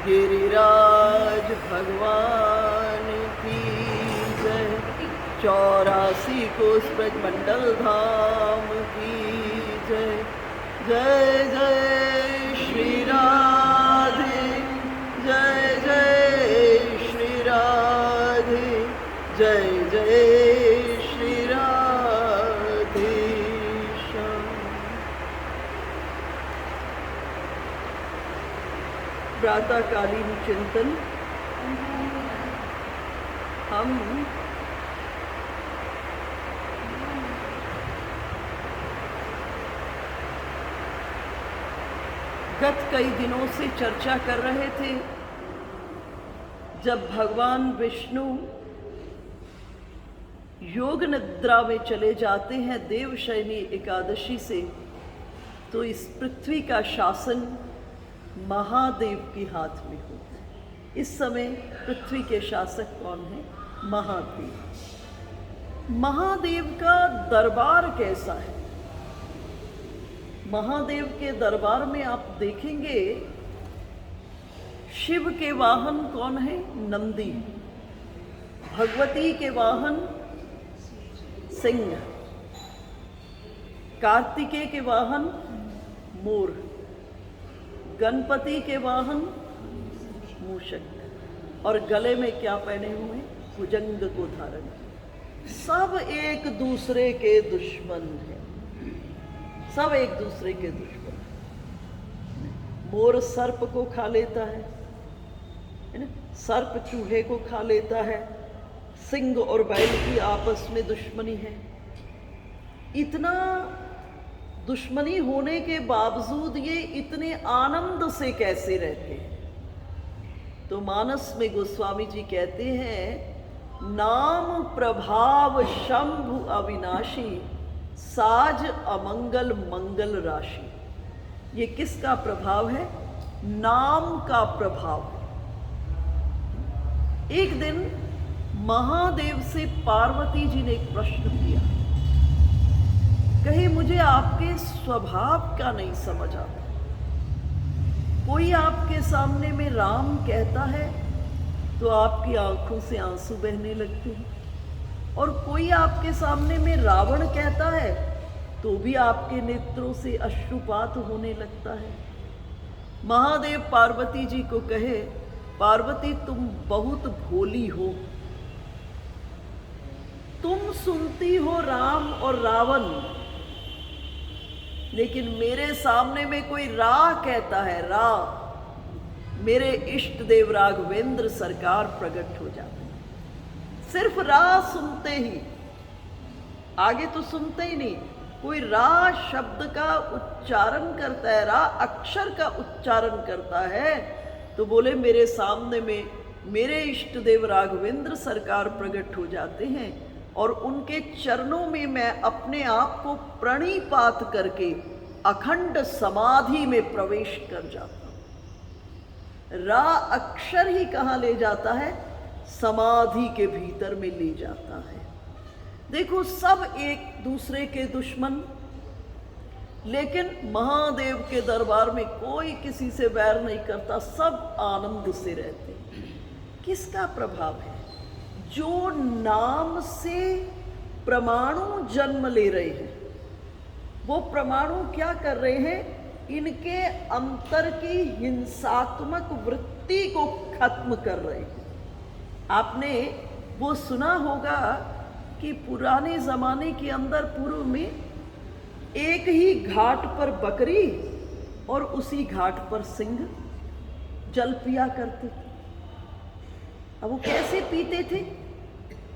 गिरिराज भगवान की जय। 84 कोस ब्रजमंडल धाम की जय। जय जय श्री राधे, जय जय श्री राधे, जय जय श्री राधे श्याम। प्रातःकालीन चिंतन। हम गत कई दिनों से चर्चा कर रहे थे, जब भगवान विष्णु योग निद्रा में चले जाते हैं देवशयनी एकादशी से, तो इस पृथ्वी का शासन महादेव के हाथ में होता है। इस समय पृथ्वी के शासक कौन है? महादेव। महादेव का दरबार कैसा है? महादेव के दरबार में आप देखेंगे शिव के वाहन कौन है? नंदी। भगवती के वाहन सिंह। कार्तिकेय के वाहन मोर। गणपति के वाहन मूषक। और गले में क्या पहने हुए? भुजंग को धारण। सब एक दूसरे के दुश्मन हैं, सब एक दूसरे के दुश्मन। मोर सर्प को खा लेता है ना? सर्प चूहे को खा लेता है। सिंह और बैल की आपस में दुश्मनी है। इतना दुश्मनी होने के बावजूद ये इतने आनंद से कैसे रहते हैं? तो मानस में गोस्वामी जी कहते हैं, नाम प्रभाव शंभु अविनाशी, साज अमंगल मंगल राशि। ये किसका प्रभाव है? नाम का प्रभाव है। एक दिन महादेव से पार्वती जी ने एक प्रश्न किया। कहे, मुझे आपके स्वभाव का नहीं समझ आता। कोई आपके सामने में राम कहता है तो आपकी आंखों से आंसू बहने लगते हैं, और कोई आपके सामने में रावण कहता है तो भी आपके नेत्रों से अश्रुपात होने लगता है। महादेव पार्वती जी को कहे, पार्वती तुम बहुत भोली हो, तुम सुनती हो राम और रावण, लेकिन मेरे सामने में कोई रा कहता है, रा, मेरे इष्ट देव राघवेंद्र सरकार प्रकट हो जाते हैं। सिर्फ रा सुनते ही, आगे तो सुनते ही नहीं। कोई रा शब्द का उच्चारण करता है, रा अक्षर का उच्चारण करता है, तो बोले मेरे सामने में मेरे इष्ट देव राघवेंद्र सरकार प्रकट हो जाते हैं, और उनके चरणों में मैं अपने आप को प्रणिपात करके अखंड समाधि में प्रवेश कर जाता हूं। रा अक्षर ही कहाँ ले जाता है? समाधि के भीतर में ले जाता है। देखो, सब एक दूसरे के दुश्मन, लेकिन महादेव के दरबार में कोई किसी से वैर नहीं करता, सब आनंद से रहते हैं। किसका प्रभाव है? जो नाम से परमाणु जन्म ले रहे हैं, वो परमाणु क्या कर रहे हैं? इनके अंतर की हिंसात्मक वृत्ति को खत्म कर रहे हैं। आपने वो सुना होगा कि पुराने जमाने के अंदर पूर्व में एक ही घाट पर बकरी और उसी घाट पर सिंह जल पिया करते थे। अब वो कैसे पीते थे?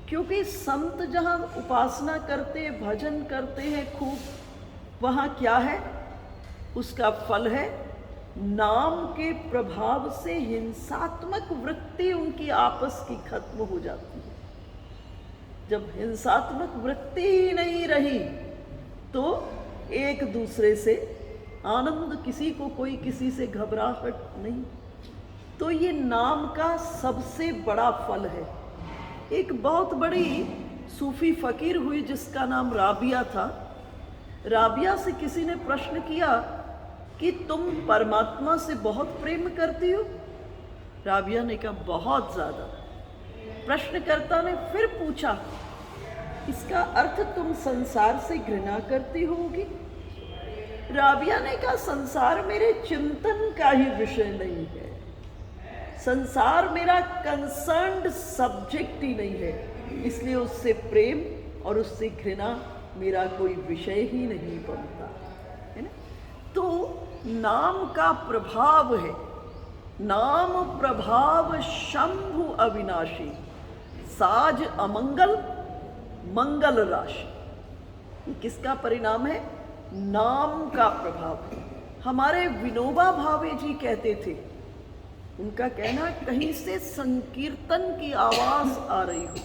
क्योंकि संत जहाँ उपासना करते, भजन करते हैं खूब, वहाँ क्या है? उसका फल है नाम के प्रभाव से हिंसात्मक वृत्ति उनकी आपस की खत्म हो जाती है। जब हिंसात्मक वृत्ति ही नहीं रही तो एक दूसरे से आनंद, किसी को कोई किसी से घबराहट नहीं। तो ये नाम का सबसे बड़ा फल है। एक बहुत बड़ी सूफी फकीर हुई जिसका नाम राबिया था। राबिया से किसी ने प्रश्न किया कि तुम परमात्मा से बहुत प्रेम करती हो? राबिया ने कहा बहुत ज्यादा। प्रश्नकर्ता ने फिर पूछा, इसका अर्थ तुम संसार से घृणा करती होगी? राबिया ने कहा, संसार मेरे चिंतन का ही विषय नहीं है, संसार मेरा कंसर्न्ड सब्जेक्ट ही नहीं है, इसलिए उससे प्रेम और उससे घृणा मेरा कोई विषय ही नहीं बनता है ना। तो नाम का प्रभाव है, नाम प्रभाव शंभु अविनाशी, साज अमंगल मंगल राशि। ये किसका परिणाम है? नाम का प्रभाव है। हमारे विनोबा भावे जी कहते थे, उनका कहना, कहीं से संकीर्तन की आवाज आ रही हो,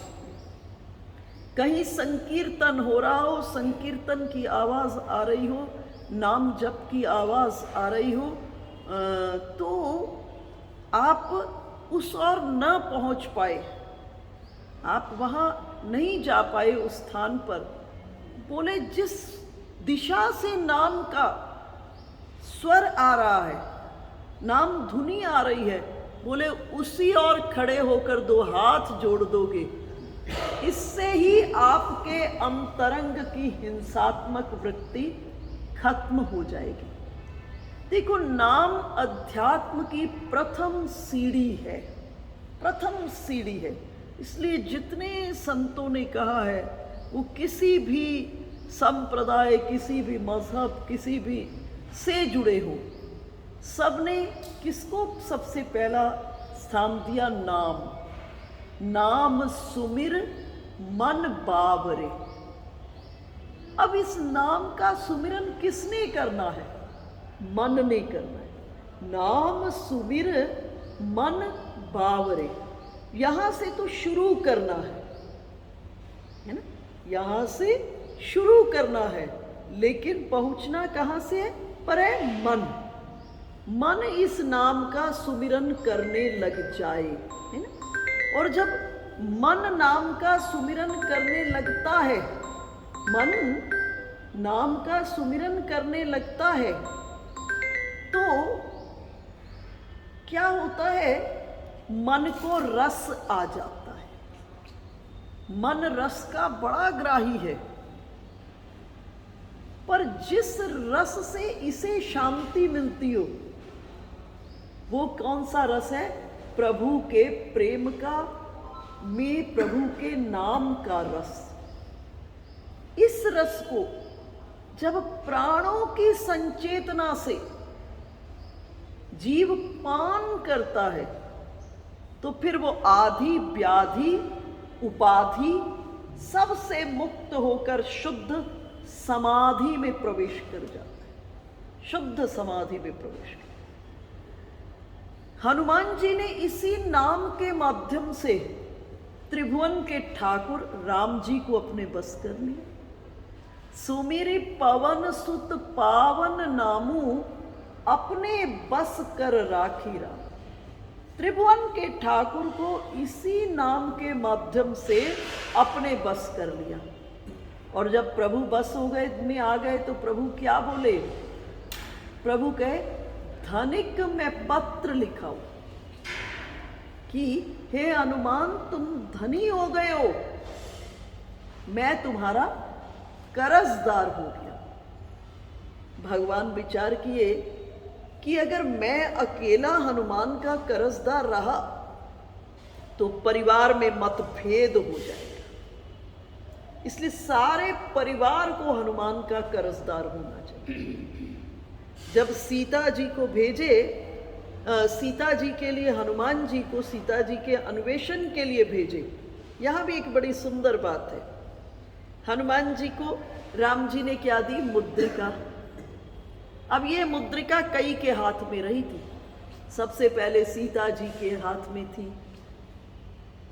कहीं संकीर्तन हो रहा हो, संकीर्तन की आवाज आ रही हो, नाम जप की आवाज आ रही हो, तो आप उस ओर न पहुंच पाए, आप वहां नहीं जा पाए उस स्थान पर। बोले जिस दिशा से नाम का स्वर आ रहा है, नाम धुनी आ रही है, बोले उसी ओर खड़े होकर दो हाथ जोड़ दोगे, इससे ही आपके अंतरंग की हिंसात्मक वृत्ति खत्म हो जाएगी। देखो, नाम अध्यात्म की प्रथम सीढ़ी है, प्रथम सीढ़ी है। इसलिए जितने संतों ने कहा है, वो किसी भी संप्रदाय, किसी भी मजहब, किसी भी से जुड़े हो, सबने किसको सबसे पहला स्थान दिया? नाम। नाम सुमिर मन बावरे। अब इस नाम का सुमिरन किसने करना है? मन ने करना है। नाम सुमिर मन बावरे, यहां से तो शुरू करना है ना, यहां से शुरू करना है, लेकिन पहुंचना कहां से है? पर है मन। मन इस नाम का सुमिरन करने लग जाए, है ना। और जब मन नाम का सुमिरन करने लगता है, मन नाम का सुमिरन करने लगता है, तो क्या होता है? मन को रस आ जाता है। मन रस का बड़ा ग्राही है, पर जिस रस से इसे शांति मिलती हो, वो कौन सा रस है? प्रभु के प्रेम का, में प्रभु के नाम का रस। इस रस को जब प्राणों की संचेतना से जीव पान करता है, तो फिर वो आधि व्याधि उपाधि सबसे मुक्त होकर शुद्ध समाधि में प्रवेश कर जाता है, शुद्ध समाधि में प्रवेश कर। हनुमान जी ने इसी नाम के माध्यम से त्रिभुवन के ठाकुर राम जी को अपने बस कर लिया। सुमिरि पवन सुत पावन नामू, अपने बस कर राखी राम। त्रिभुवन के ठाकुर को इसी नाम के माध्यम से अपने बस कर लिया। और जब प्रभु बस हो गए, में आ गए, तो प्रभु क्या बोले? प्रभु कहे, धनिक मैं पत्र लिखाऊं कि हे हनुमान, तुम धनी हो गए हो, मैं तुम्हारा कर्जदार हो गया। भगवान विचार किए कि अगर मैं अकेला हनुमान का कर्जदार रहा तो परिवार में मतभेद हो जाएगा, इसलिए सारे परिवार को हनुमान का कर्जदार होना चाहिए। जब सीता जी को भेजे, सीता जी के लिए हनुमान जी को सीता जी के अन्वेषण के लिए भेजे, यहाँ भी एक बड़ी सुंदर बात है। हनुमान जी को राम जी ने क्या दी? मुद्रिका। अब ये मुद्रिका कई के हाथ में रही थी, सबसे पहले सीता जी के हाथ में थी,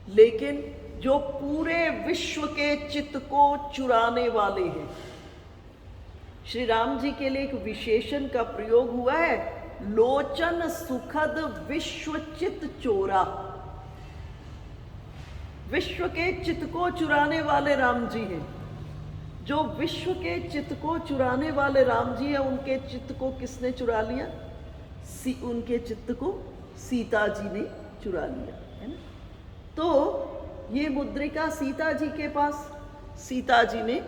लेकिन जो पूरे विश्व के चित्त को चुराने वाले हैं, श्री राम जी के लिए एक विशेषण का प्रयोग हुआ है, लोचन सुखद विश्व चित चोरा। विश्व के चित्त को चुराने वाले राम जी हैं। जो विश्व के चित्त को चुराने वाले राम जी हैं, उनके चित्त को किसने चुरा लिया? उनके चित्त को सीता जी ने चुरा लिया, है ना। तो ये मुद्रिका सीता जी के पास, सीता जी ने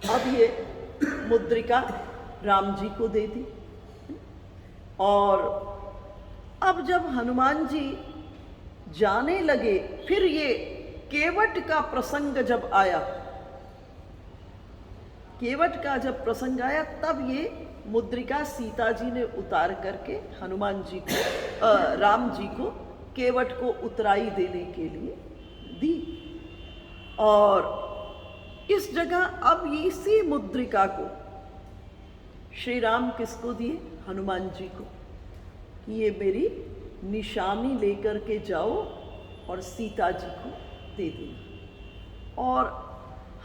अब ये मुद्रिका राम जी को दे दी। और अब जब हनुमान जी जाने लगे, फिर ये केवट का प्रसंग जब आया, केवट का जब प्रसंग आया, तब ये मुद्रिका सीता जी ने उतार करके हनुमान जी को, राम जी को केवट को उतराई देने के लिए दी। और इस जगह अब इसी मुद्रिका को श्री राम किसको दिए? हनुमान जी को, कि ये मेरी निशानी लेकर के जाओ और सीता जी को दे देना। और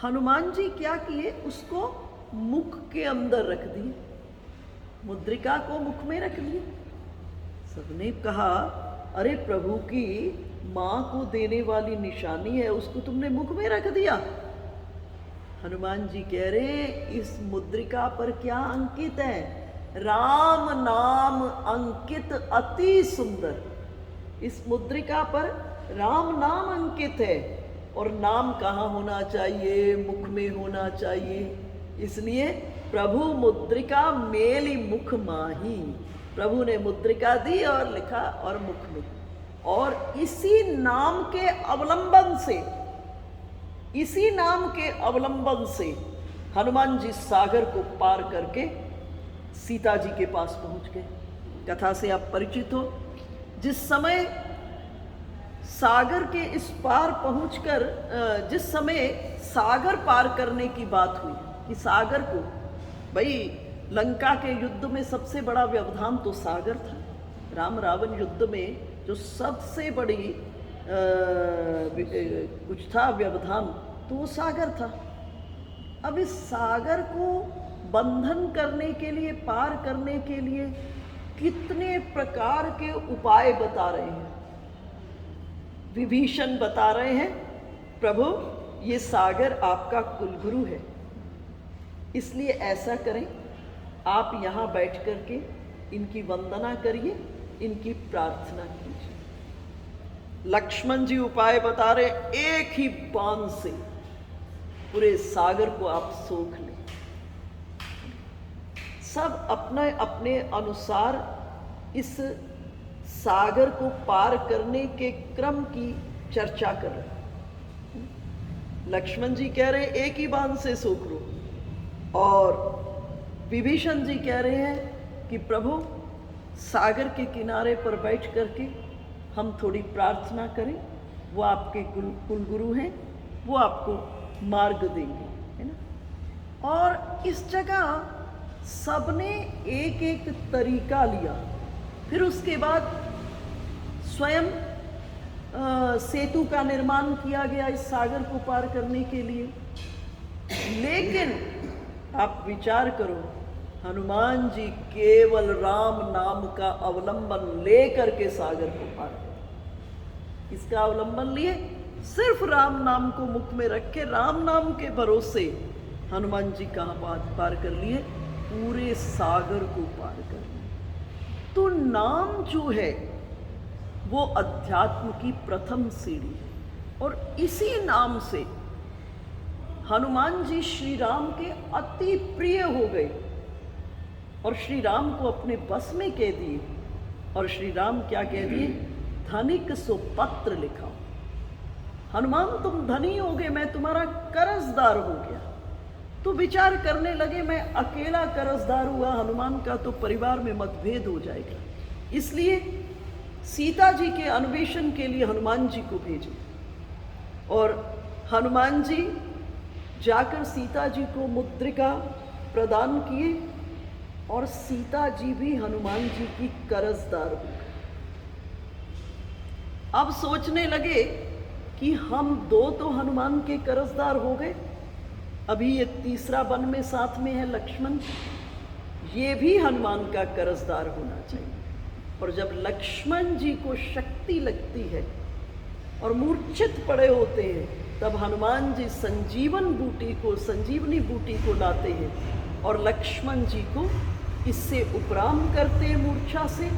हनुमान जी क्या किए? उसको मुख के अंदर रख दिए, मुद्रिका को मुख में रख लिए। सबने कहा, अरे प्रभु की माँ को देने वाली निशानी है, उसको तुमने मुख में रख दिया। हनुमान जी कह रहे, इस मुद्रिका पर क्या अंकित है? राम नाम अंकित अति सुंदर। इस मुद्रिका पर राम नाम अंकित है, और नाम कहाँ होना चाहिए? मुख में होना चाहिए। इसलिए प्रभु मुद्रिका मेली मुख माही, प्रभु ने मुद्रिका दी और लिखा और मुख में। और इसी नाम के अवलंबन से, इसी नाम के अवलंबन से हनुमान जी सागर को पार करके सीता जी के पास पहुंच गए। कथा से आप परिचित हो। जिस समय सागर के इस पार पहुंचकर, जिस समय सागर पार करने की बात हुई कि सागर को, भाई लंका के युद्ध में सबसे बड़ा व्यवधान तो सागर था। राम रावण युद्ध में जो सबसे बड़ी कुछ था व्यवधान, तो वो सागर था। अब इस सागर को बंधन करने के लिए, पार करने के लिए कितने प्रकार के उपाय बता रहे हैं। विभीषण बता रहे हैं, प्रभु ये सागर आपका कुलगुरु है, इसलिए ऐसा करें, आप यहाँ बैठ करके इनकी वंदना करिए, इनकी प्रार्थना कीजिए। लक्ष्मण जी उपाय बता रहे, एक ही बाण से पूरे सागर को आप सोख लें। सब अपने अपने अनुसार इस सागर को पार करने के क्रम की चर्चा कर रहे हैं। लक्ष्मण जी कह रहे हैं एक ही बाण से सोख लो, और विभीषण जी कह रहे हैं कि प्रभु सागर के किनारे पर बैठ करके हम थोड़ी प्रार्थना करें, वो आपके कुलगुरु हैं, वो आपको मार्ग देंगे, है ना। और इस जगह सबने एक एक तरीका लिया। फिर उसके बाद स्वयं सेतु का निर्माण किया गया इस सागर को पार करने के लिए। लेकिन आप विचार करो, हनुमान जी केवल राम नाम का अवलंबन लेकर के सागर को पार किया। किसका अवलंबन लिए? सिर्फ राम नाम को मुख में रख के, राम नाम के भरोसे हनुमान जी कहाँ पार कर लिए? पूरे सागर को पार कर लिए। तो नाम जो है वो अध्यात्म की प्रथम सीढ़ी है, और इसी नाम से हनुमान जी श्री राम के अति प्रिय हो गए और श्री राम को अपने बस में कह दिए। और श्री राम क्या कह दिए? धनिक सो पत्र लिखाओ। हनुमान तुम धनी हो गए, मैं तुम्हारा कर्जदार हो गया। तो विचार करने लगे, मैं अकेला कर्जदार हुआ, हनुमान का तो परिवार में मतभेद हो जाएगा। इसलिए सीता जी के अन्वेषण के लिए हनुमान जी को भेजे, और हनुमान जी जाकर सीता जी को मुद्रिका प्रदान किए, और सीता जी भी हनुमान जी की कर्जदार हो गई। अब सोचने लगे कि हम दो तो हनुमान के कर्जदार हो गए, अभी ये तीसरा वन में साथ में है लक्ष्मण, ये भी हनुमान का कर्जदार होना चाहिए। और जब लक्ष्मण जी को शक्ति लगती है और मूर्छित पड़े होते हैं, तब हनुमान जी संजीवनी बूटी को लाते हैं और लक्ष्मण जी को इससे उपराम करते हैं मूर्छा से,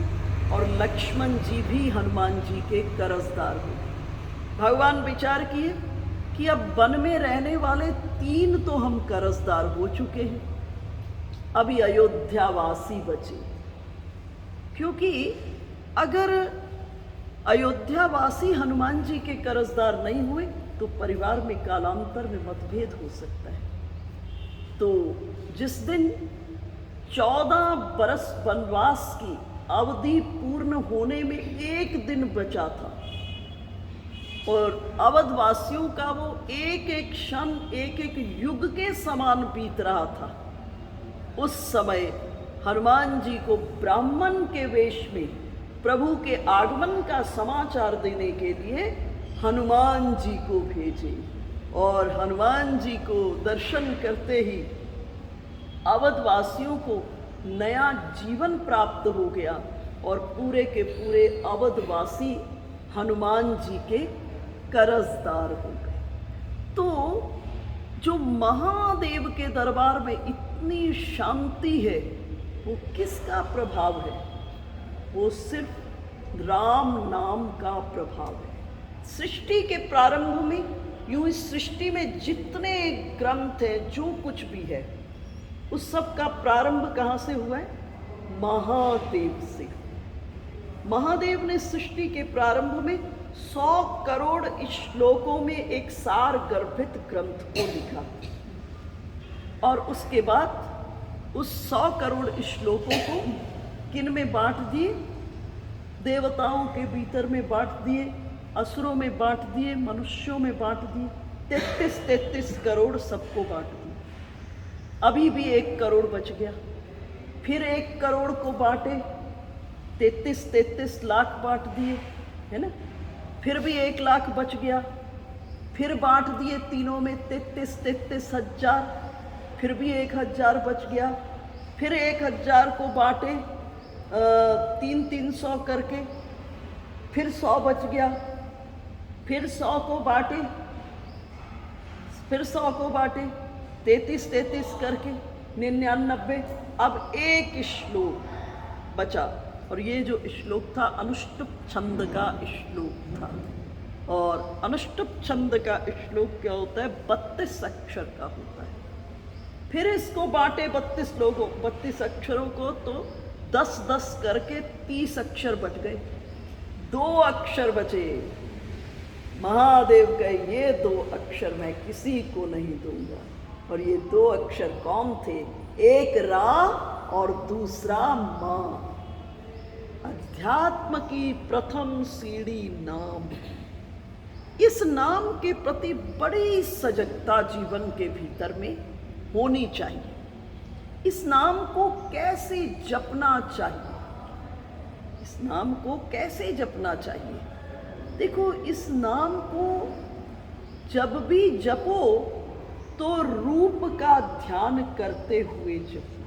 और लक्ष्मण जी भी हनुमान जी के कर्जदार हो गए। भगवान विचार किए कि अब वन में रहने वाले 3 तो हम कर्जदार हो चुके हैं, अभी अयोध्यावासी बचे। क्योंकि अगर अयोध्यावासी हनुमान जी के कर्जदार नहीं हुए तो परिवार में कालांतर में मतभेद हो सकता है। तो जिस दिन 14 बरस वनवास की अवधि पूर्ण होने में 1 दिन बचा था और अवधवासियों का वो एक एक क्षण एक एक युग के समान बीत रहा था, उस समय हनुमान जी को ब्राह्मण के वेश में प्रभु के आगमन का समाचार देने के लिए हनुमान जी को भेजे। और हनुमान जी को दर्शन करते ही अवधवासियों को नया जीवन प्राप्त हो गया और पूरे के पूरे अवधवासी हनुमान जी के कर्जदार हो गए। तो जो महादेव के दरबार में इतनी शांति है, वो किसका प्रभाव है? वो सिर्फ राम नाम का प्रभाव है। सृष्टि के प्रारंभ में, यूं इस सृष्टि में जितने ग्रंथ हैं, जो कुछ भी है, उस सब का प्रारंभ कहाँ से हुआ है? महादेव से। महादेव ने सृष्टि के प्रारंभ में 100 करोड़ श्लोकों में एक सार गर्भित ग्रंथ को लिखा और उसके बाद उस 100 करोड़ श्लोकों को किन में बांट दिए? देवताओं के भीतर में बांट दिए, असुरों में बांट दिए, मनुष्यों में बांट दिए। 33 करोड़ सबको बांट दिए। अभी भी 1 करोड़ बच गया। फिर 1 करोड़ को बांटे, 33 लाख बांट दिए, है ना। फिर भी 1 लाख बच गया। फिर बांट दिए तीनों में 33 हजार। फिर भी 1000 बच गया। फिर 1000 को बांटे 300 करके, फिर 100 बच गया। फिर 100 को बांटे, फिर 100 को बांटे 33 करके 99। अब 1 श्लोक बचा और ये जो श्लोक था अनुष्टुप छंद का श्लोक था। और अनुष्टुप छंद का श्लोक क्या होता है? 32 अक्षर का होता है। फिर इसको बांटे 32 अक्षरों को, तो 10 करके 30 अक्षर बच गए। 2 अक्षर बचे। महादेव कहे ये 2 अक्षर मैं किसी को नहीं दूंगा। और ये 2 अक्षर कौन थे? एक रा और दूसरा मां। अध्यात्म की प्रथम सीढ़ी नाम। इस नाम के प्रति बड़ी सजगता जीवन के भीतर में होनी चाहिए। इस नाम को कैसे जपना चाहिए? इस नाम को कैसे जपना चाहिए? देखो, इस नाम को जब भी जपो तो रूप का ध्यान करते हुए जपो,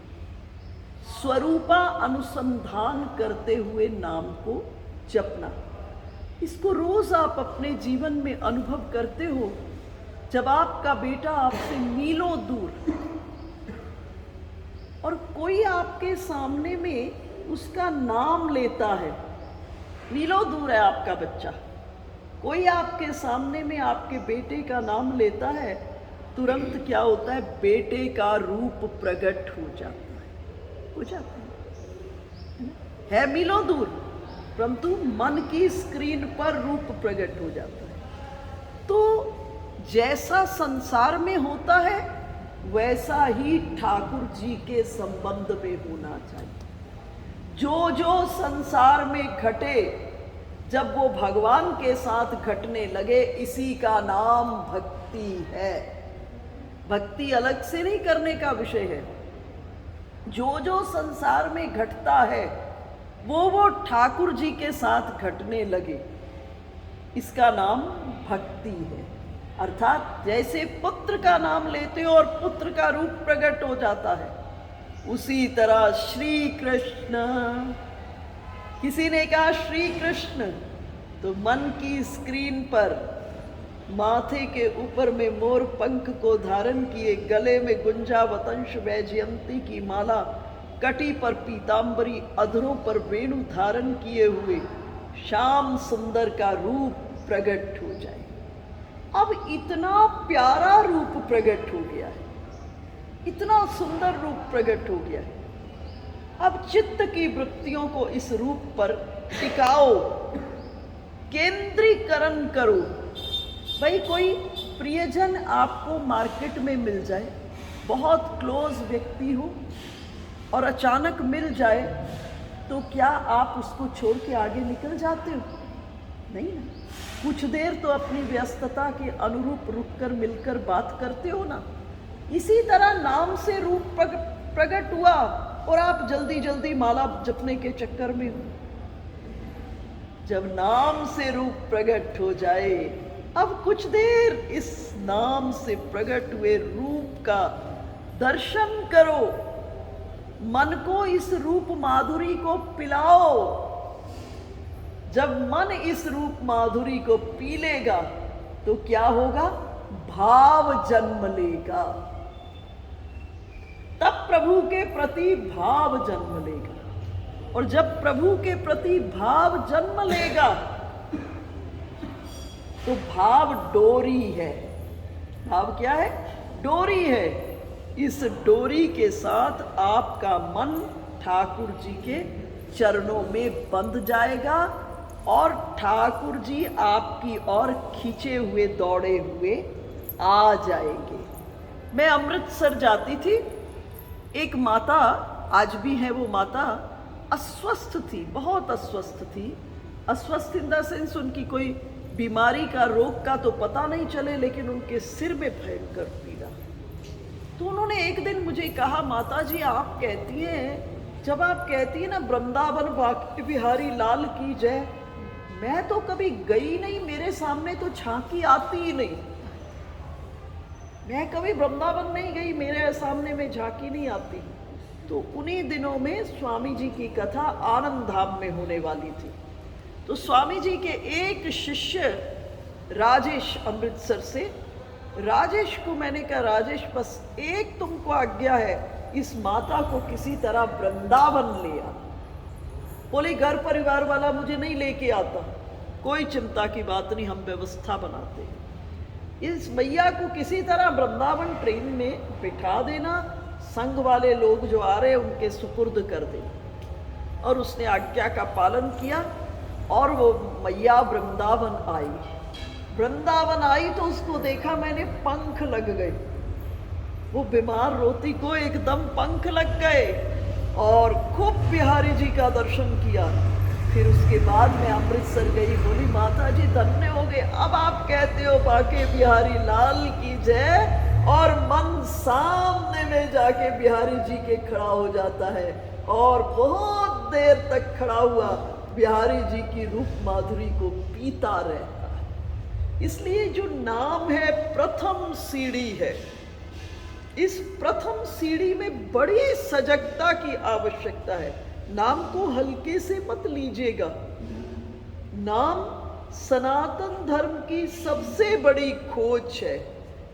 स्वरूपा अनुसंधान करते हुए नाम को जपना। इसको रोज आप अपने जीवन में अनुभव करते हो। जब आपका बेटा आपसे मीलों दूर और कोई आपके सामने में उसका नाम लेता है, मीलों दूर है आपका बच्चा, कोई आपके सामने में आपके बेटे का नाम लेता है, तुरंत क्या होता है? बेटे का रूप प्रकट हो जाता है मीलों दूर, परंतु मन की स्क्रीन पर रूप प्रकट हो जाता है। तो जैसा संसार में होता है वैसा ही ठाकुर जी के संबंध में होना चाहिए। जो जो संसार में घटे, जब वो भगवान के साथ घटने लगे, इसी का नाम भक्ति है। भक्ति अलग से नहीं करने का विषय है। जो जो संसार में घटता है वो ठाकुर जी के साथ घटने लगे, इसका नाम भक्ति है। अर्थात जैसे पुत्र का नाम लेते हो और पुत्र का रूप प्रकट हो जाता है, उसी तरह श्री कृष्ण। किसी ने कहा श्री कृष्ण, तो मन की स्क्रीन पर माथे के ऊपर में मोर पंख को धारण किए, गले में गुंजा वतंश वैजयंती की माला कटी पर पीतांबरी, अधरों पर वेणु धारण किए हुए श्याम सुंदर का रूप प्रकट हो जाए। अब इतना प्यारा रूप प्रकट हो गया है, इतना सुंदर रूप प्रकट हो गया है। अब चित्त की वृत्तियों को इस रूप पर टिकाओ, केंद्रीकरण करो। भाई कोई प्रियजन आपको मार्केट में मिल जाए, बहुत क्लोज व्यक्ति हो और अचानक मिल जाए, तो क्या आप उसको छोड़ के आगे निकल जाते हो? नहीं ना, कुछ देर तो अपनी व्यस्तता के अनुरूप रुककर मिलकर बात करते हो ना। इसी तरह नाम से रूप प्रकट हुआ और आप जल्दी जल्दी माला जपने के चक्कर में हो। जब नाम से रूप प्रकट हो जाए, अब कुछ देर इस नाम से प्रकट हुए रूप का दर्शन करो, मन को इस रूप माधुरी को पिलाओ। जब मन इस रूप माधुरी को पी लेगा तो क्या होगा? भाव जन्म लेगा, तब प्रभु के प्रति भाव जन्म लेगा। और जब प्रभु के प्रति भाव जन्म लेगा तो भाव डोरी है। भाव क्या है? डोरी है। इस डोरी के साथ आपका मन ठाकुर जी के चरणों में बंध जाएगा और ठाकुर जी आपकी ओर खींचे हुए दौड़े हुए आ जाएंगे। मैं अमृतसर जाती थी, एक माता, आज भी है वो माता, अस्वस्थ थी, बहुत अस्वस्थ थी। अस्वस्थ इन द सेंस उनकी कोई बीमारी का, रोग का तो पता नहीं चले, लेकिन उनके सिर में भयंकर पीड़ा। तो उन्होंने एक दिन मुझे कहा, माता जी आप कहती हैं, जब आप कहती हैं ना वृंदावन बांके बिहारी लाल की जय, मैं तो कभी गई नहीं, मेरे सामने तो झांकी आती ही नहीं। मैं कभी वृंदावन नहीं गई, मेरे सामने में झांकी नहीं आती। तो उन्हीं दिनों में स्वामी जी की कथा आनंद धाम में होने वाली थी। तो स्वामी जी के एक शिष्य राजेश, अमृतसर से, राजेश को मैंने कहा, राजेश बस एक तुमको आज्ञा है, इस माता को किसी तरह वृंदावन ले आ। बोले घर परिवार वाला मुझे नहीं लेके आता, कोई चिंता की बात नहीं, हम व्यवस्था बनाते हैं। इस मैया को किसी तरह वृंदावन ट्रेन में बिठा देना, संघ वाले लोग जो आ रहे उनके सुपुर्द कर देना। और उसने आज्ञा का पालन किया और वो मैया वृंदावन आई। वृंदावन आई तो उसको देखा मैंने, पंख लग गए। वो बीमार रोती को एकदम पंख लग गए और खूब बिहारी जी का दर्शन किया। फिर उसके बाद मैं अमृतसर गई, बोली माता जी धन्य हो गए, अब आप कहते हो बांके बिहारी लाल की जय, और मन सामने में जाके बिहारी जी के खड़ा हो जाता है और बहुत देर तक खड़ा हुआ बिहारी जी की रूप माधुरी को पीता रहता है। इसलिए जो नाम है प्रथम सीढ़ी है, इस प्रथम सीढ़ी में बड़ी सजगता की आवश्यकता है। नाम को हल्के से मत लीजिएगा। नाम सनातन धर्म की सबसे बड़ी खोज है,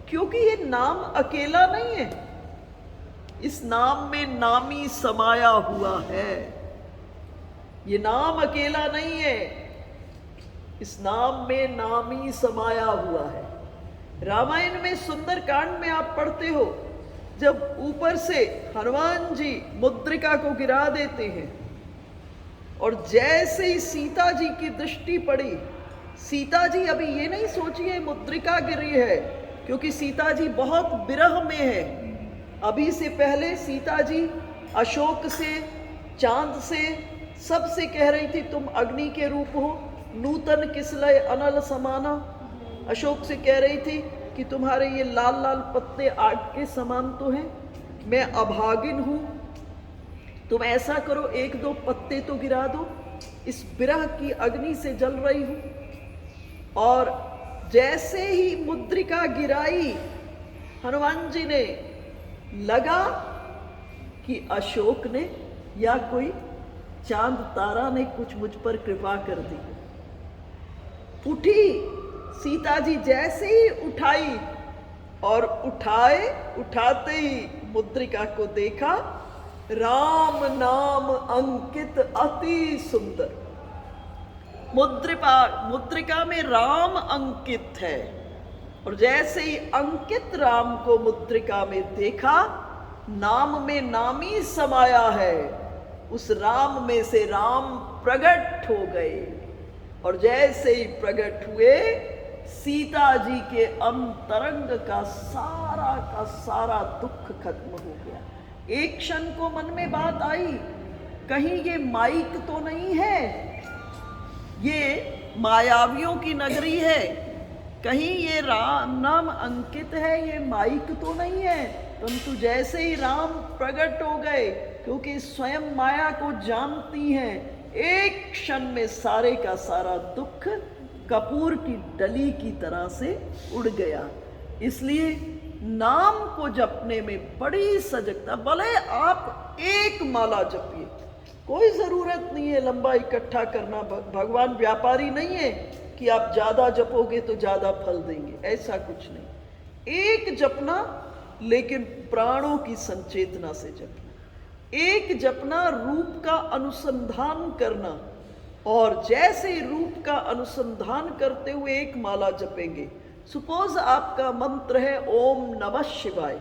क्योंकि ये नाम अकेला नहीं है, इस नाम में नामी समाया हुआ है। ये नाम अकेला नहीं है, इस नाम में नामी समाया हुआ है। रामायण में सुंदरकांड में आप पढ़ते हो, जब ऊपर से हनुमान जी मुद्रिका को गिरा देते हैं और जैसे ही सीता जी की दृष्टि पड़ी, सीता जी अभी ये नहीं सोचिए मुद्रिका गिरी है, क्योंकि सीता जी बहुत विरह में है। अभी से पहले सीता जी अशोक से, चांद से, सबसे कह रही थी तुम अग्नि के रूप हो, नूतन किसलय अनल समाना। अशोक से कह रही थी कि तुम्हारे ये लाल लाल पत्ते आग के समान तो हैं, मैं अभागिन हूँ, तुम ऐसा करो एक दो पत्ते तो गिरा दो, इस विरह की अग्नि से जल रही हूँ। और जैसे ही मुद्रिका गिराई, हनुमान जी ने, लगा कि अशोक ने या कोई चांद तारा ने कुछ मुझ पर कृपा कर दी। उठी सीता जी, जैसे ही उठाई और उठाते ही मुद्रिका को देखा राम नाम अंकित अति सुंदर। मुद्रिका में राम अंकित है, और जैसे ही अंकित राम को मुद्रिका में देखा, नाम में नामी समाया है, उस राम में से राम प्रकट हो गए। और जैसे ही प्रकट हुए, सीता जी के अंतरंग का सारा दुख खत्म हो गया। एक क्षण को मन में बात आई, कहीं ये माइक तो नहीं है, ये मायावियों की नगरी है, कहीं ये राम नाम अंकित है, ये माइक तो नहीं है। परंतु जैसे ही राम प्रकट हो गए, क्योंकि स्वयं माया को जानती हैं, एक क्षण में सारे का सारा दुख कपूर की डली की तरह से उड़ गया। इसलिए नाम को जपने में बड़ी सजगता। भले आप एक माला जपिए, कोई जरूरत नहीं है लंबा इकट्ठा करना। भगवान व्यापारी नहीं है कि आप ज्यादा जपोगे तो ज्यादा फल देंगे, ऐसा कुछ नहीं। एक जपना, लेकिन प्राणों की संचेतना से जपना। एक जपना, रूप का अनुसंधान करना, और जैसे ही रूप का अनुसंधान करते हुए एक माला जपेंगे। सपोज आपका मंत्र है ओम नमः शिवाय,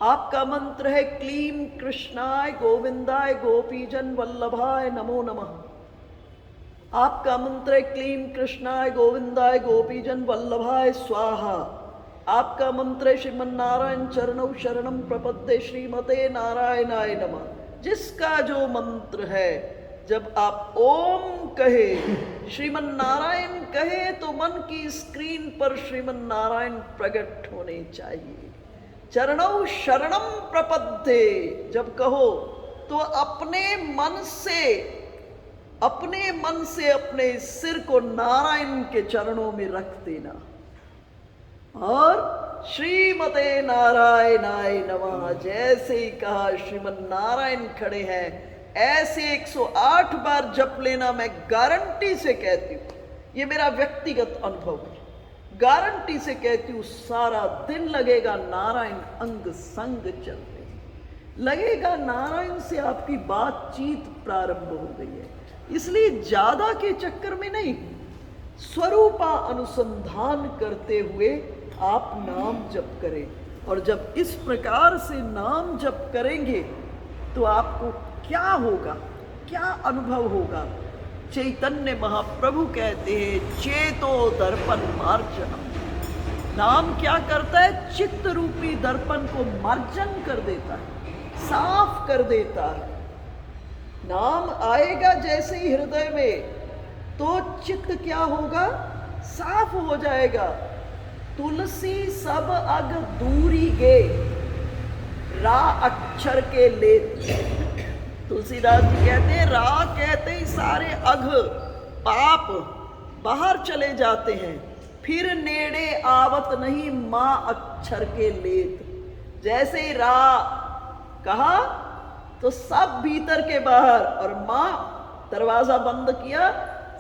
आपका मंत्र है क्लीम कृष्णाय गोविंदाय गोपीजन वल्लभाय नमो नमः, आपका मंत्र है क्लीम कृष्णाय गोविंदाय गोपीजन वल्लभाय स्वाहा, आपका मंत्र है श्रीमन्नारायण चरणौ शरणम प्रपद्ये श्रीमते नारायणाय नमः। जिसका जो मंत्र है, जब आप ओम कहे, श्रीमन नारायण कहे, तो मन की स्क्रीन पर श्रीमन नारायण प्रकट होने चाहिए। चरणौ शरणम प्रपद्ये जब कहो, तो अपने मन से अपने सिर को नारायण के चरणों में रख देना, और श्रीमते नारायणाय नमः जैसे ही कहा, श्रीमन नारायण खड़े हैं, ऐसे 108 बार जप लेना। मैं गारंटी से कहती हूँ, ये मेरा व्यक्तिगत अनुभव है, गारंटी से कहती हूँ, सारा दिन लगेगा नारायण अंग संग चलते, लगेगा नारायण से आपकी बातचीत प्रारंभ हो गई है। इसलिए ज्यादा के चक्कर में नहीं, स्वरूपा अनुसंधान करते हुए आप नाम जप करें। और जब इस प्रकार से नाम जप करेंगे, तो आपको क्या होगा, क्या अनुभव होगा। चैतन्य महाप्रभु कहते हैं, चेतो दर्पण मार्जनम। नाम क्या करता है? चित्त रूपी दर्पण को मार्जन कर देता है, साफ कर देता है। नाम आएगा जैसे ही हृदय में, तो चित्त क्या होगा? साफ हो जाएगा। तुलसी सब अग दूरी गे, रा अक्षर के ले। तुलसीदास जी कहते हैं, रा कहते ही सारे अघ पाप बाहर चले जाते हैं, फिर नेड़े आवत नहीं माँ अक्षर के लेत। जैसे ही रा कहा तो सब भीतर के बाहर, और माँ दरवाजा बंद किया,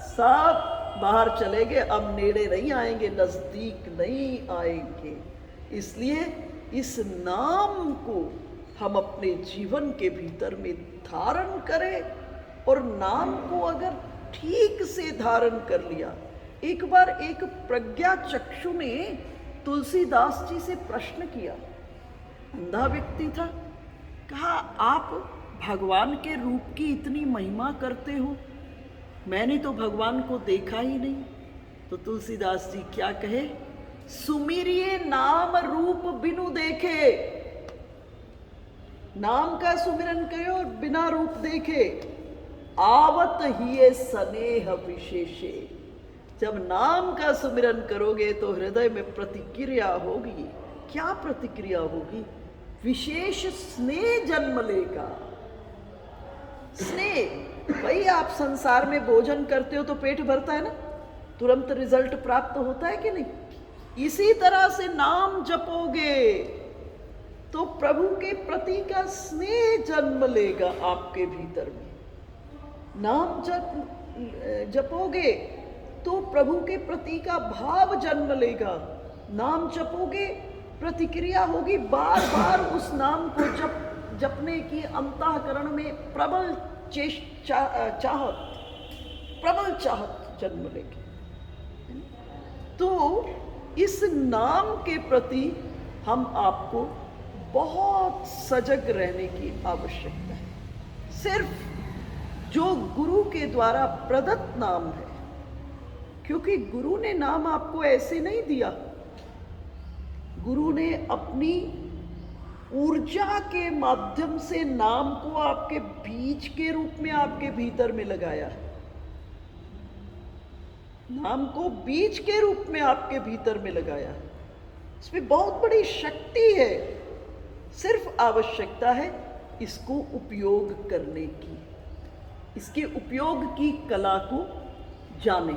सब बाहर चले गए, अब नेड़े नहीं आएंगे, नजदीक नहीं आएंगे। इसलिए इस नाम को हम अपने जीवन के भीतर में धारण करें, और नाम को अगर ठीक से धारण कर लिया। एक बार एक प्रज्ञा चक्षु ने तुलसीदास जी से प्रश्न किया, अंधा व्यक्ति था, कहा आप भगवान के रूप की इतनी महिमा करते हो, मैंने तो भगवान को देखा ही नहीं। तो तुलसीदास जी क्या कहे? सुमिरिये नाम रूप बिनु देखे। नाम का सुमिरन करो और बिना रूप देखे, आवत ही स्नेह विशेषे। जब नाम का सुमिरन करोगे तो हृदय में प्रतिक्रिया होगी। क्या प्रतिक्रिया होगी? विशेष स्नेह जन्म लेगा। स्नेह, भाई आप संसार में भोजन करते हो तो पेट भरता है ना, तुरंत रिजल्ट प्राप्त होता है कि नहीं? इसी तरह से नाम जपोगे तो प्रभु के प्रति का स्नेह जन्म लेगा आपके भीतर में। नाम जपोगे तो प्रभु के प्रति का भाव जन्म लेगा। नाम जपोगे, प्रतिक्रिया होगी, बार बार उस नाम को जपने की अंतःकरण में प्रबल चाहत, प्रबल चाहत जन्म लेगी। तो इस नाम के प्रति हम आपको बहुत सजग रहने की आवश्यकता है। सिर्फ जो गुरु के द्वारा प्रदत्त नाम है, क्योंकि गुरु ने नाम आपको ऐसे नहीं दिया, गुरु ने अपनी ऊर्जा के माध्यम से नाम को आपके बीज के रूप में आपके भीतर में लगाया है। नाम को बीज के रूप में आपके भीतर में लगाया है। इसमें बहुत बड़ी शक्ति है, सिर्फ आवश्यकता है इसको उपयोग करने की, इसके उपयोग की कला को जाने।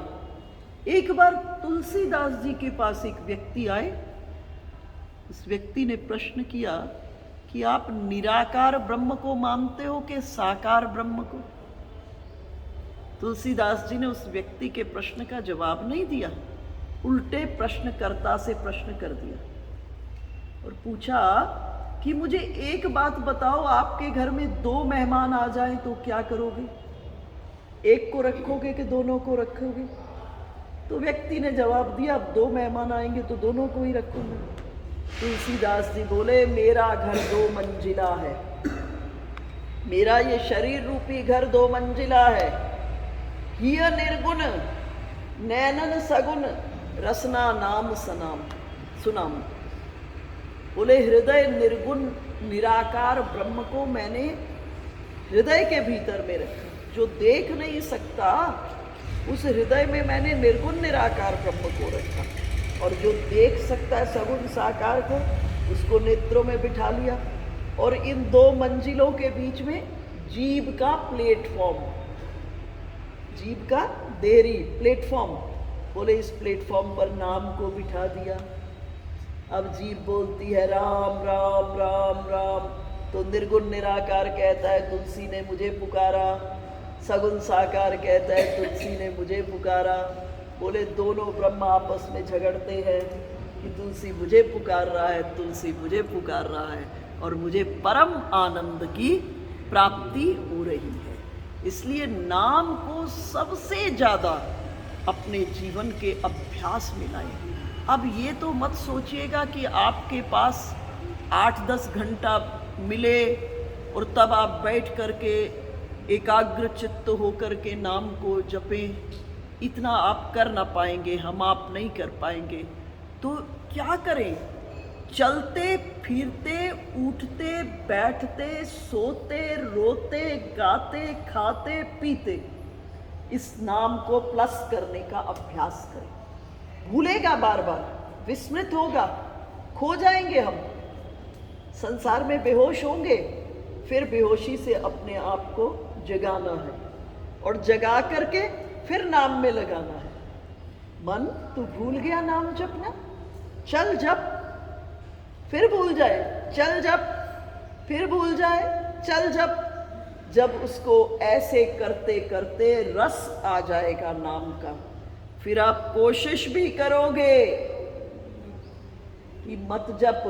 एक बार तुलसीदास जी के पास एक व्यक्ति आए। उस व्यक्ति ने प्रश्न किया कि आप निराकार ब्रह्म को मानते हो कि साकार ब्रह्म को? तुलसीदास जी ने उस व्यक्ति के प्रश्न का जवाब नहीं दिया, उल्टे प्रश्नकर्ता से प्रश्न कर दिया और पूछा कि मुझे एक बात बताओ, आपके घर में 2 मेहमान आ जाएं तो क्या करोगे? एक को रखोगे कि दोनों को रखोगे? तो व्यक्ति ने जवाब दिया, अब 2 मेहमान आएंगे तो दोनों को ही रखूंगा। तुलसीदास जी बोले, मेरा घर 2 मंजिला है, मेरा ये शरीर रूपी घर 2 मंजिला है। हिय निर्गुण नैनन सगुन रसना नाम सनाम सुनाम। बोले, हृदय निर्गुण निराकार ब्रह्म को मैंने हृदय के भीतर में रखा, जो देख नहीं सकता उस हृदय में मैंने निर्गुण निराकार ब्रह्म को रखा, और जो देख सकता है सगुण साकार को, उसको नेत्रों में बिठा लिया। और इन 2 मंजिलों के बीच में जीभ का प्लेटफॉर्म, जीभ का देरी प्लेटफॉर्म, बोले इस प्लेटफॉर्म पर नाम को बिठा दिया। अब जीभ बोलती है राम राम राम राम, तो निर्गुण निराकार कहता है तुलसी ने मुझे पुकारा, सगुण साकार कहता है तुलसी ने मुझे पुकारा। बोले दोनों ब्रह्म आपस में झगड़ते हैं कि तुलसी मुझे पुकार रहा है, तुलसी मुझे पुकार रहा है, और मुझे परम आनंद की प्राप्ति हो रही है। इसलिए नाम को सबसे ज़्यादा अपने जीवन के अभ्यास में लाएं। अब ये तो मत सोचिएगा कि आपके पास 8-10 घंटा मिले और तब आप बैठ करके एकाग्र चित्त होकर के नाम को जपें। इतना आप कर ना पाएंगे, हम आप नहीं कर पाएंगे। तो क्या करें? चलते फिरते, उठते बैठते, सोते रोते, गाते खाते पीते इस नाम को प्लस करने का अभ्यास करें। भूलेगा बार बार, विस्मृत होगा, खो जाएंगे हम, संसार में बेहोश होंगे, फिर बेहोशी से अपने आप को जगाना है और जगा करके फिर नाम में लगाना है। मन तू भूल गया नाम जपना, चल जप, फिर भूल जाए, चल जप, फिर भूल जाए, चल जप। जब उसको ऐसे करते करते रस आ जाएगा नाम का, फिर आप कोशिश भी करोगे कि मत जप,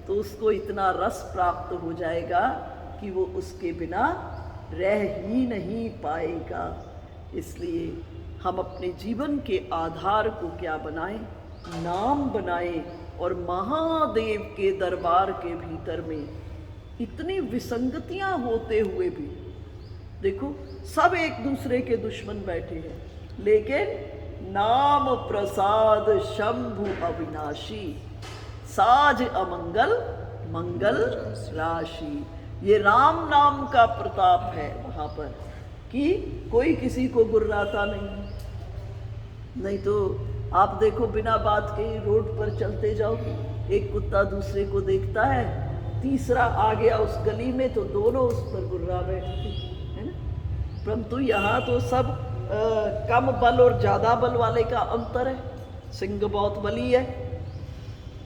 तो उसको इतना रस प्राप्त हो जाएगा कि वो उसके बिना रह ही नहीं पाएगा। इसलिए हम अपने जीवन के आधार को क्या बनाएं? नाम बनाएं। और महादेव के दरबार के भीतर में इतनी विसंगतियां होते हुए भी, देखो सब एक दूसरे के दुश्मन बैठे हैं, लेकिन नाम प्रसाद शंभु अविनाशी, साज अमंगल मंगल राशि। ये राम नाम का प्रताप है वहाँ पर कि कोई किसी को गुर्राता नहीं तो आप देखो बिना बात के रोड पर चलते जाओ, एक कुत्ता दूसरे को देखता है, तीसरा आ गया उस गली में तो दोनों उस पर गुर्रा बैठते है ना। परंतु यहाँ तो सब कम बल और ज़्यादा बल वाले का अंतर है। सिंह बहुत बली है,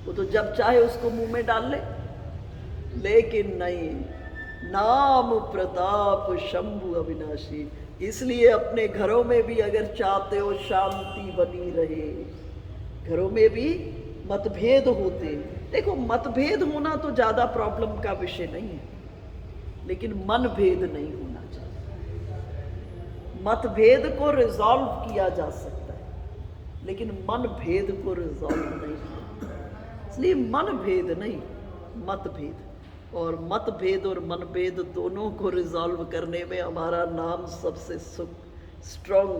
वो तो जब चाहे उसको मुंह में डाल ले, लेकिन नहीं, नाम प्रताप शंभु अविनाशी। इसलिए अपने घरों में भी अगर चाहते हो शांति बनी रहे, घरों में भी मतभेद होते, देखो मतभेद होना तो ज़्यादा प्रॉब्लम का विषय नहीं है, लेकिन मन भेद नहीं होना चाहिए। मतभेद को रिजॉल्व किया जा सकता है, लेकिन मन भेद को रिजॉल्व नहीं किया। इसलिए मन भेद नहीं, मतभेद। और मतभेद और मनभेद दोनों को रिजॉल्व करने में हमारा नाम सबसे स्ट्रॉन्ग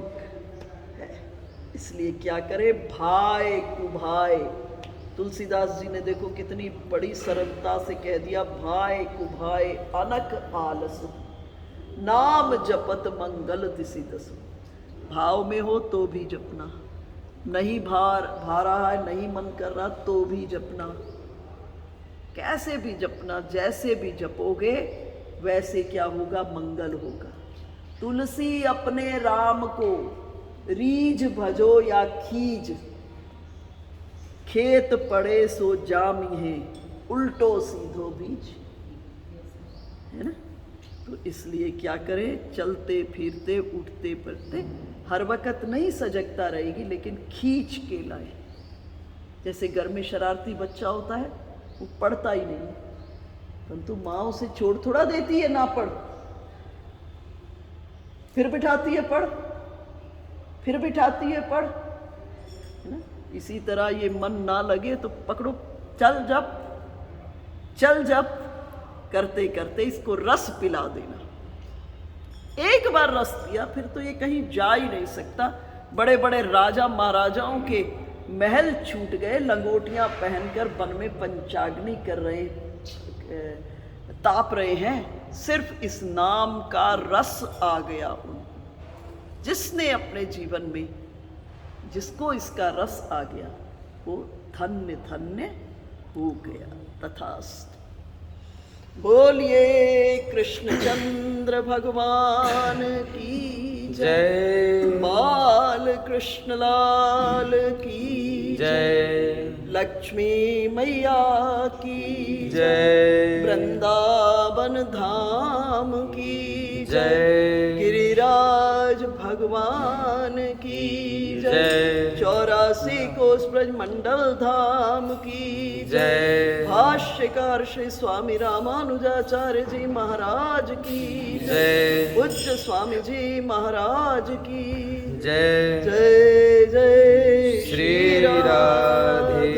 है। इसलिए क्या करे, भाई कुभाई। तुलसीदास जी ने देखो कितनी बड़ी सरलता से कह दिया, भाई कुभाई अनक आलस, नाम जपत मंगल दिसि दसु। भाव में हो तो भी जपना, नहीं भा रहा है, नहीं मन कर रहा तो भी जपना। कैसे भी जपना, जैसे भी जपोगे वैसे क्या होगा, मंगल होगा। तुलसी अपने राम को रीझ भजो या खीज, खेत पड़े सो जामी है, उल्टो सीधो बीज, है ना। तो इसलिए क्या करें, चलते फिरते उठते पड़ते हर वक्त नहीं सजगता रहेगी, लेकिन खींच के लाए। जैसे घर में शरारती बच्चा होता है, वो पढ़ता ही नहीं, परंतु माँ उसे छोड़ थोड़ा देती है ना पढ़, फिर बिठाती है पढ़, फिर बिठाती है पढ़, है ना। इसी तरह ये मन ना लगे तो पकड़ो, चल जप, चल जप करते करते इसको रस पिला देना। एक बार रस पिया फिर तो ये कहीं जा ही नहीं सकता। बड़े बड़े राजा महाराजाओं के महल छूट गए, लंगोटियां पहनकर वन में पंचाग्नि कर रहे, ताप रहे हैं, सिर्फ इस नाम का रस आ गया उनको। जिसने अपने जीवन में, जिसको इसका रस आ गया, वो धन्य धन्य हो गया। तथास्तु। बोलिए कृष्णचंद्र भगवान की जय, बाल कृष्ण लाल की जय, लक्ष्मी मैया की जय, वृंदावन धाम की जय, गिरिराज भगवान की जय, 84 कोस ब्रज मंडल धाम की जय, भाष्यकार श्री स्वामी रामानुजाचार्य जी महाराज की जय, पूज्य स्वामी जी महाराज की जय। जय जय श्री राधे